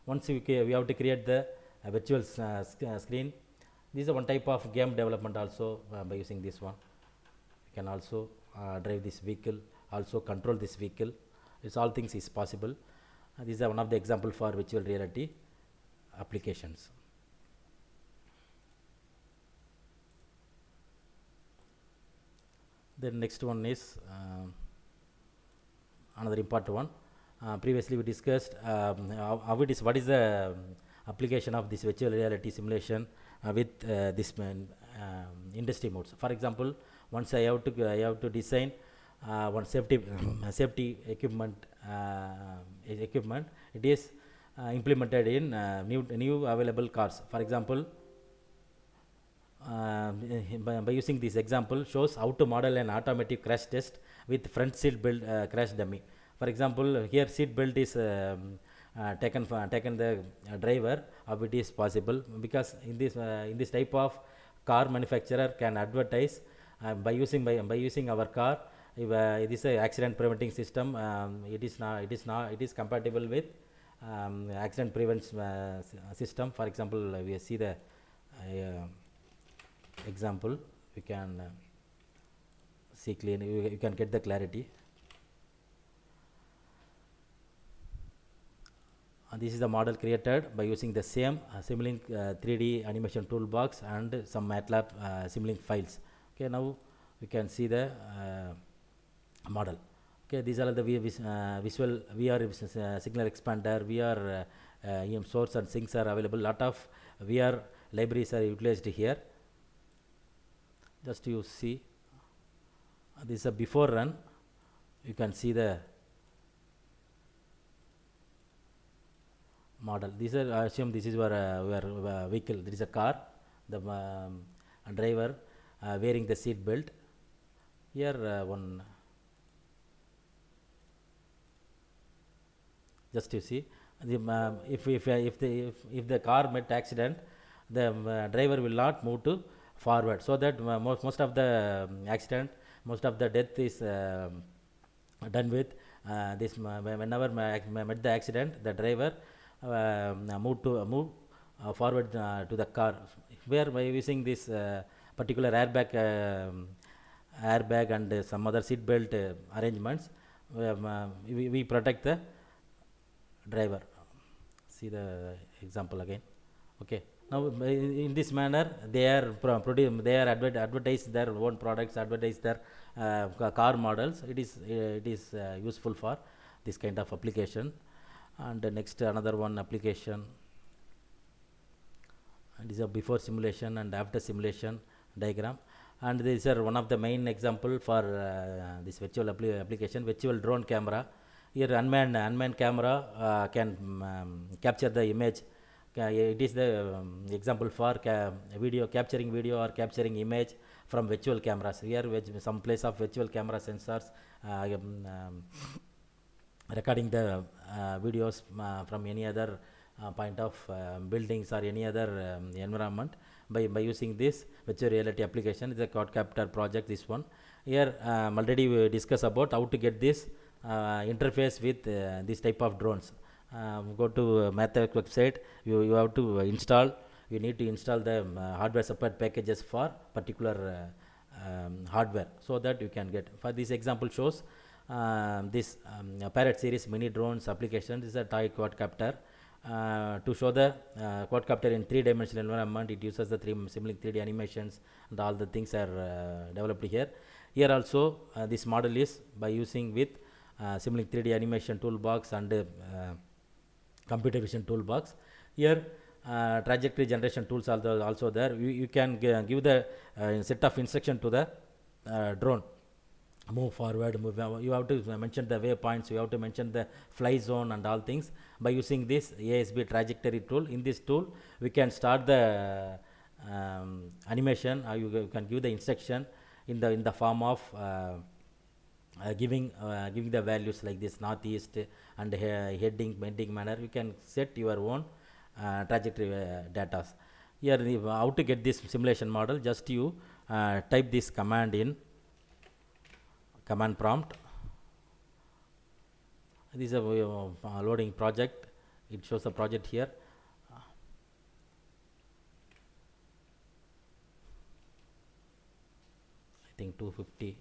Once we have to create the virtual screen. This is one type of game development also by using this one. You can also drive this vehicle, also control this vehicle. It's all things is possible. These are one of the example for virtual reality applications. The next one is another important one. Previously we discussed how it is, what is the application of this virtual reality simulation with this industry modes. For example, once I have to design one safety equipment, it is implemented in new available cars. For example, by using this example shows how to model an automatic crash test with front seat belt crash dummy. For example, here seat belt is taken the driver, how it is possible, because in this type of car manufacturer can advertise by using our car. If it is a accident preventing system, it is compatible with accident prevention system. For example, we see the example, we can see clearly, you can get the clarity. This is the model created by using the same Simulink 3D animation toolbox and some MATLAB Simulink files. Okay, now you can see the model. Okay, these are the visual VR signal expander, VR EM source and sinks are available. Lot of VR libraries are utilized here. Just you see, this is a before run. You can see the model. This is, I assume this is your vehicle. There is a car, the driver wearing the seat belt. Here one, just you see, the, if the car met accident, the driver will not move to forward, so that most of the accident, most of the death is done with this. Whenever met the accident, the driver move forward to the car, where by using this particular airbag and some other seat belt arrangements, we protect the driver. See the example again. Okay, now in this manner they are advertise their own products, advertise their car models. It is useful for this kind of application. And next another one application, and is a before simulation and after simulation diagram. And these are one of the main example for this virtual application, virtual drone camera. Here unmanned camera can capture the image. It is the example for capturing video or capturing image from virtual cameras. Here some place of virtual camera sensors recording the videos from any other point of buildings or any other environment by using this virtual reality application. Is a quadcopter project, this one. Here already we discuss about how to get this interface with this type of drones. Go to MathX website, you have to install, you need to install the hardware support packages for particular hardware, so that you can get. For this example shows this Parrot series mini drones application. This is a toy quadcopter, to show the quadcopter in three-dimensional environment. It uses the Simulink 3D animations, and all the things are developed here. Here also this model is by using with Simulink 3D animation toolbox and computer vision toolbox. Here trajectory generation tools are also there. You can give the set of instruction to the drone. Move forward, move. You have to mention the waypoints. You have to mention the fly zone and all things by using this ASB trajectory tool. In this tool, we can start the animation. You can give the instruction in the form of giving the values like this northeast and heading bending manner. You can set your own trajectory data. Here, how to get this simulation model? Just you type this command in command prompt. This is a loading project. It shows the project here. I think 250.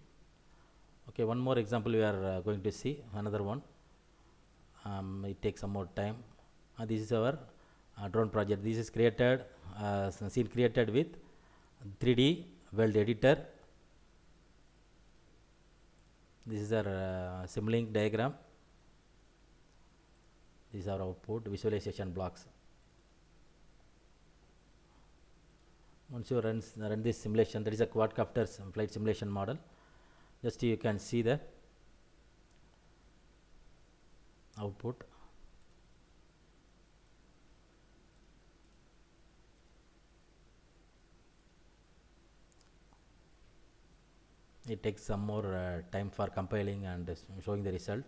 Okay, one more example we are going to see, another one. It takes some more time. This is our drone project. This is created, scene created with 3D Weld editor. This is our Simulink diagram. This is our output visualization blocks. Once you run this simulation, there is a quadcopter flight simulation model. Just you can see the output. It takes some more time for compiling and showing the result.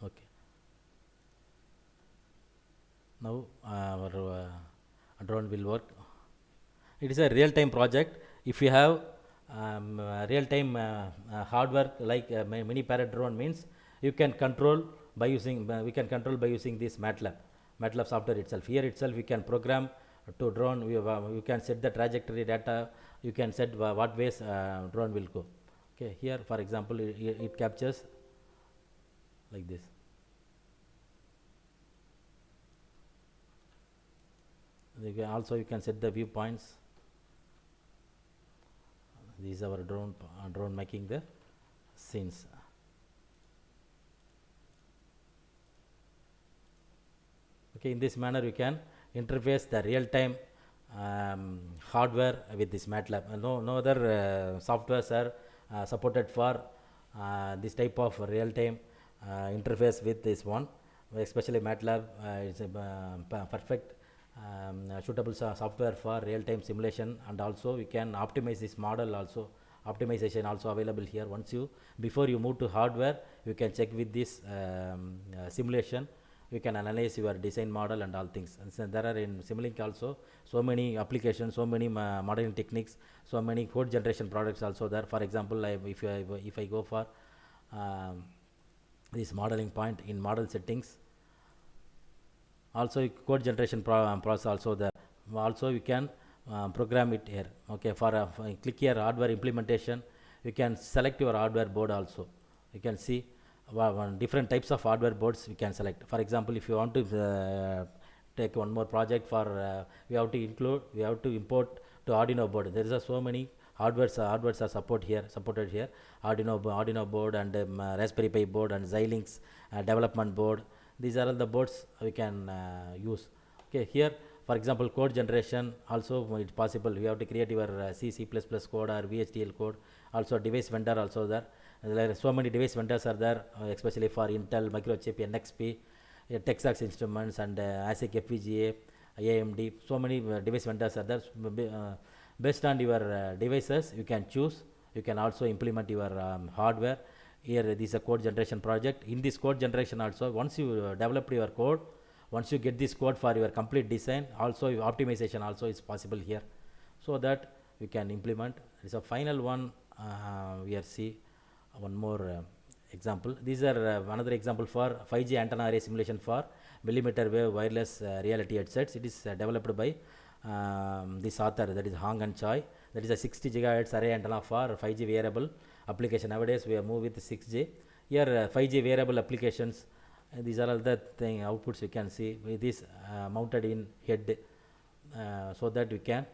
Okay. Now our drone will work. It is a real-time project. If you have real-time hardware like mini parrot drone means you can control by using we can control by using this MATLAB software itself. Here itself we can program to drone. You can set the trajectory data. You can set what ways drone will go. Okay, here for example it captures like this. Also you can set the viewpoints. This is our drone making the scenes. Okay, in this manner you can interface the real-time hardware with this MATLAB. No other softwares are supported for this type of real-time interface with this one. Especially MATLAB is a perfect suitable software for real-time simulation, and also you can optimize this model. Also optimization also available here. Once you before you move to hardware, you can check with this simulation. You can analyze your design model and all things. And so there are in Simulink also so many applications, so many modeling techniques, so many code generation products also there. For example, if I go for this modeling point in model settings, also code generation process also there. Also you can program it here. Okay, for click here hardware implementation, you can select your hardware board also. You can see different types of hardware boards we can select. For example, if you want to take one more project for we have to import to Arduino board. There is so many hardwares are supported here. Arduino board and Raspberry Pi board and Xilinx development board. These are all the boards we can use. Okay, here for example code generation also it's possible. You have to create your C++ code or VHDL code. Also device vendor also there. There are so many device vendors are there, especially for Intel, Microchip, NXP, Texas Instruments, and ASIC FPGA, AMD. So many device vendors are there. Based on your devices, you can choose. You can also implement your hardware. Here, this is a code generation project. In this code generation also, once you develop your code, once you get this code for your complete design, also your optimization also is possible here. So that we can implement. There is a final one. We are see one more example. These are another example for 5G antenna array simulation for millimeter wave wireless reality headsets. It is developed by this author, that is Hong and Choi. That is a 60 GHz array antenna for 5G wearable application. Nowadays we are moving with 6G. Here 5G wearable applications, these are all the outputs you can see with this mounted in head, so that we can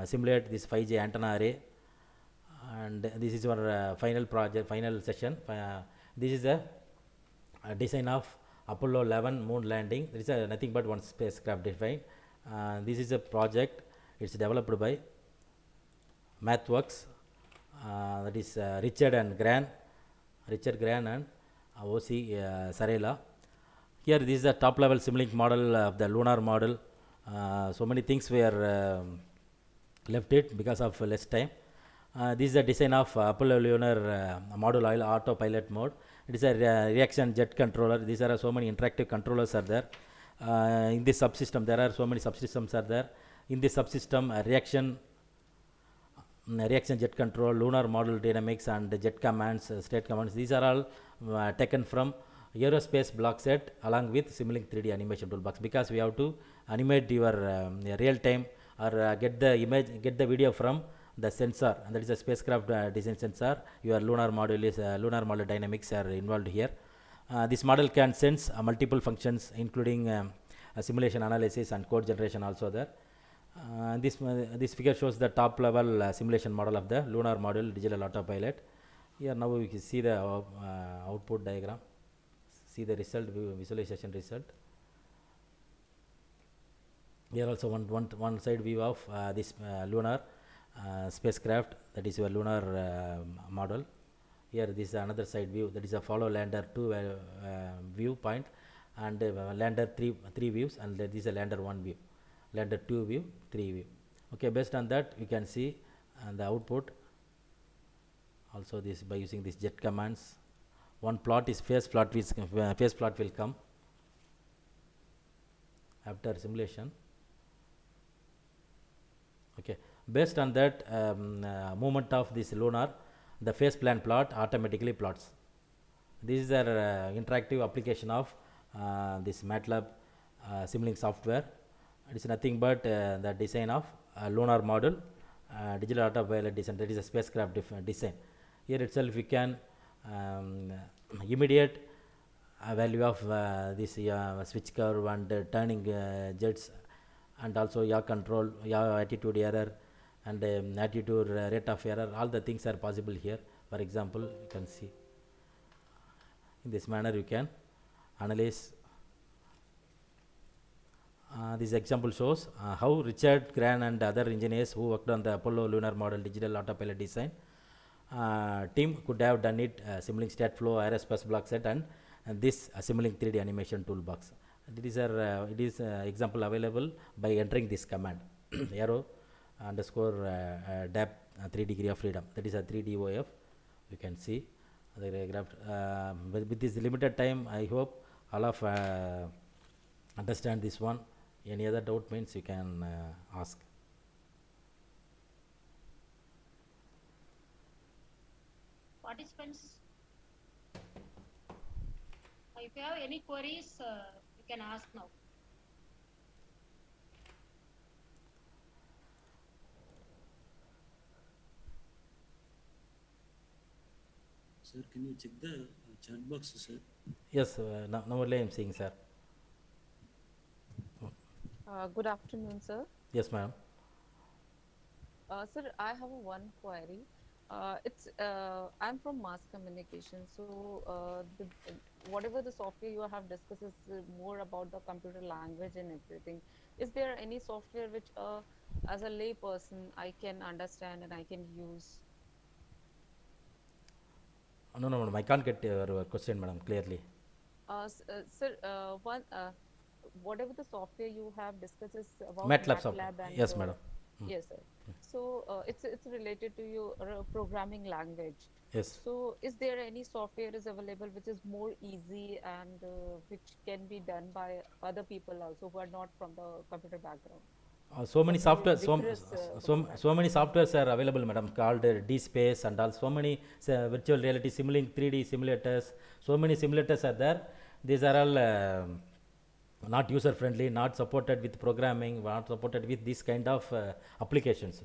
simulate this 5G antenna array. And this is our final project, final session. This is a design of Apollo 11 moon landing. There is nothing but one spacecraft defined. This is a project. It's developed by MathWorks. That is Richard Gran and O.C. Sarela. Here this is the top level Simulink model of the lunar model. So many things were left it because of less time. This is the design of Apollo lunar module oil autopilot mode. It is a reaction jet controller. These are so many interactive controllers are there. In this subsystem there are so many subsystems are there. In this subsystem reaction jet control, lunar model dynamics, and jet commands, state commands, these are all taken from aerospace block set along with Simulink 3D animation toolbox, because we have to animate your real time or get the image, get the video from the sensor, and that is a spacecraft design sensor. Your lunar module is lunar model dynamics are involved here. This model can sense multiple functions including simulation analysis and code generation also there. This figure shows the top level simulation model of the lunar module digital autopilot. Here now we can see the output diagram, see the result, visualization result. Here also one side view of this lunar spacecraft, that is your lunar model. Here this is another side view, that is a follow lander 2 viewpoint, and lander 3 views, and this is a lander 1 view, lander 2 view, 3 view. Okay, based on that you can see the output. Also this by using this jet commands. One plot is phase plot will come after simulation. Okay, based on that movement of this lunar, the phase plan plot automatically plots. This is our interactive application of this MATLAB Simulink software. It is nothing but the design of lunar model digital autopilot design, that is a spacecraft design. Here itself we can immediate value of this switch curve and turning jets, and also yaw control, yaw attitude error, and attitude rate of error. All the things are possible here. For example, you can see in this manner you can analyze. This example shows how Richard Gran and other engineers who worked on the Apollo lunar model digital autopilot design team could have done it Simulink StatFlow aerospace block set and this Simulink 3D animation toolbox. It is example available by entering this command arrow underscore dap 3 degree of freedom, that is a 3DOF. You can see the graph. With this limited time, I hope all of understand this one. Any other doubt means you can ask. Participants, if you have any queries, you can ask now. Sir, can you check the chat box, sir? Yes, now only I am seeing, sir. Good afternoon, sir. Yes, ma'am. Sir, I have one query. I'm from mass communication, so whatever the software you have discussed is more about the computer language and everything. Is there any software which, as a lay person, I can understand and I can use? No, madam, I can't get your question, madam, clearly. Sir, whatever the software you have discussed is about MATLAB software. and Yes, madam. yes, sir. So it's related to your programming language. Yes. So is there any software is available which is more easy and which can be done by other people also who are not from the computer background? So many software, vigorous, so many softwares are available, madam, called DSpace and also so many virtual reality Simulink 3D simulators. So many simulators are there. These are all not user friendly, not supported with programming, not supported with this kind of applications.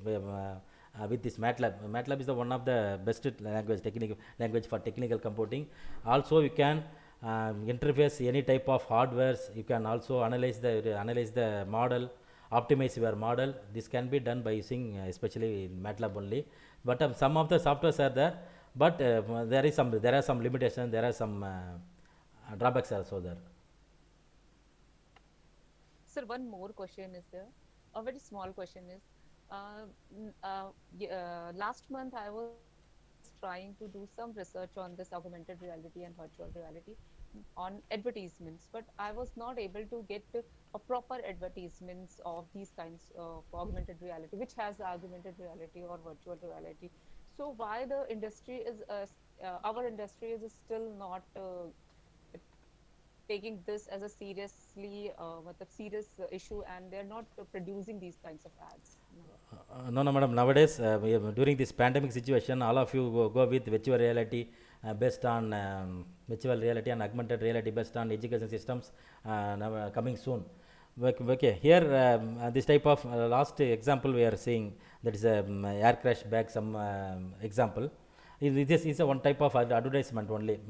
with this MATLAB. MATLAB is the one of the best language for technical computing. Also, you can interface any type of hardwares. You can also analyze the model, optimize your model. This can be done by using especially in MATLAB only. But some of the softwares are there, but there are some limitations. There are some drawbacks also there. Sir, one more question is there. A very small question is, last month I was trying to do some research on this augmented reality and virtual reality on advertisements, but I was not able to get a proper advertisements of these kinds of augmented reality, which has augmented reality or virtual reality. So why the industry is, our industry is still not taking this as a serious issue, and they're not producing these kinds of ads. No, madam. Nowadays, during this pandemic situation, all of you go with virtual reality based on virtual reality and augmented reality based on education systems now, coming soon. Okay, here this type of last example we are seeing, that is a air crash back some example. This is a one type of advertisement only.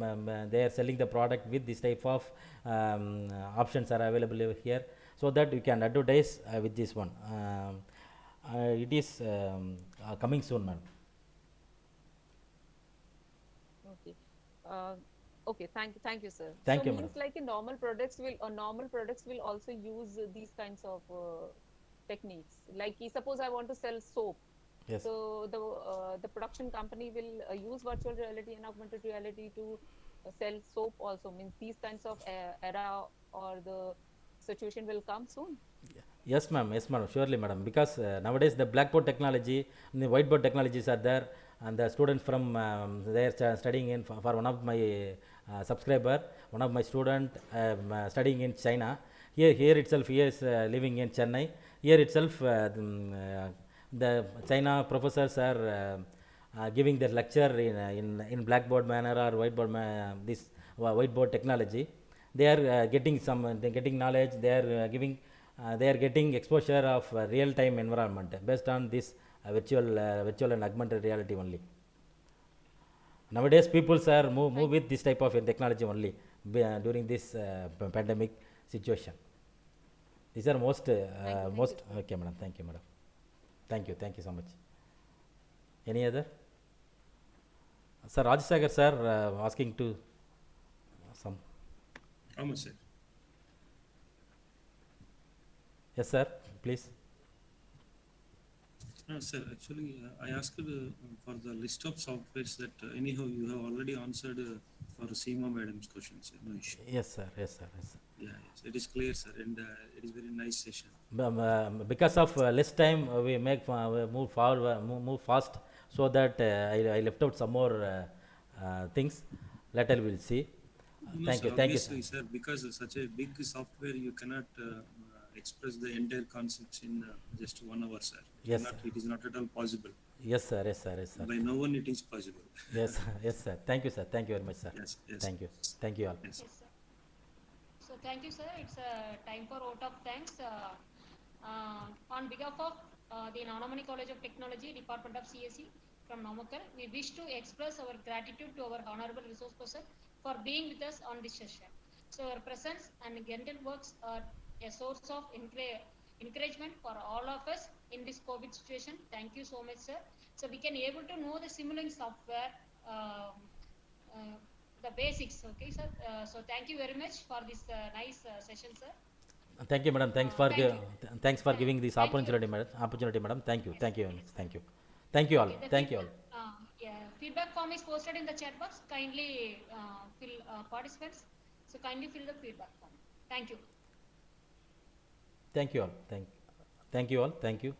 They are selling the product with this type of options are available here, so that you can advertise with this one. It is coming soon, ma'am. Okay. Okay. Thank you, sir. Thank so you, means madam. like in normal products will also use these kinds of techniques. Like suppose I want to sell soap. Yes. So the production company will use virtual reality and augmented reality to sell soap also. Means these kinds of era or the situation will come soon. Yes, ma'am. Yes, madam. Surely, madam. Because nowadays the blackboard technology and the whiteboard technologies are there, and the students from they are studying in for one of my subscriber, one of my student studying in China. Here itself, he is living in Chennai. Here itself, the China professors are giving their lecture in blackboard manner or whiteboard this whiteboard technology. They are getting knowledge. They are giving. They are getting exposure of real-time environment based on this virtual and augmented reality only. Nowadays, people are move with this type of technology only during this pandemic situation. These are most okay, madam. Thank you, madam. Thank you so much. Any other? Sir, Rajsagar sir asking to some. Sir. Yes, sir. Please. Sir, actually, I asked for the list of softwares that anyhow you have already answered for Seema madam's questions. No issue. Yes, sir. Yes, sir. Yes, sir. Yeah, yes, it is clear, sir, and it is very nice session. Because of less time, we make move forward, move fast, so that I left out some more things. Later we'll see. No, Thank sir, you, thank you. obviously, sir, because such a big software, you cannot express the entire concepts in just 1 hour, sir. Yes, Cannot, it is not at all possible. Yes, sir. Yes, sir. Yes, sir. By no one it is possible. Yes, yes, sir. Thank you, sir. Thank you very much, sir. Yes, yes. Thank you. Thank you all. Yes. Yes, sir. So thank you, sir. It's time for vote of thanks. On behalf of the Nanamani College of Technology, Department of CSE from Namakkal, we wish to express our gratitude to our honorable resource person for being with us on this session. So our presence and gentle works are a source of encouragement for all of us in this COVID situation. Thank you so much, sir. So we can able to know the Simulink software, the basics. Okay, sir. So thank you very much for this nice session, sir. Thank you, madam. Thanks Thank you. giving this Thank you. opportunity, madam. Thank you. Yes, Thank you. yes, sir. Thank you. Thank you all. Okay, the Thank you all. yeah, feedback form is posted in the chat box. Kindly fill participants. So kindly fill the feedback form. Thank you. Thank you all. Thank you all. Thank you.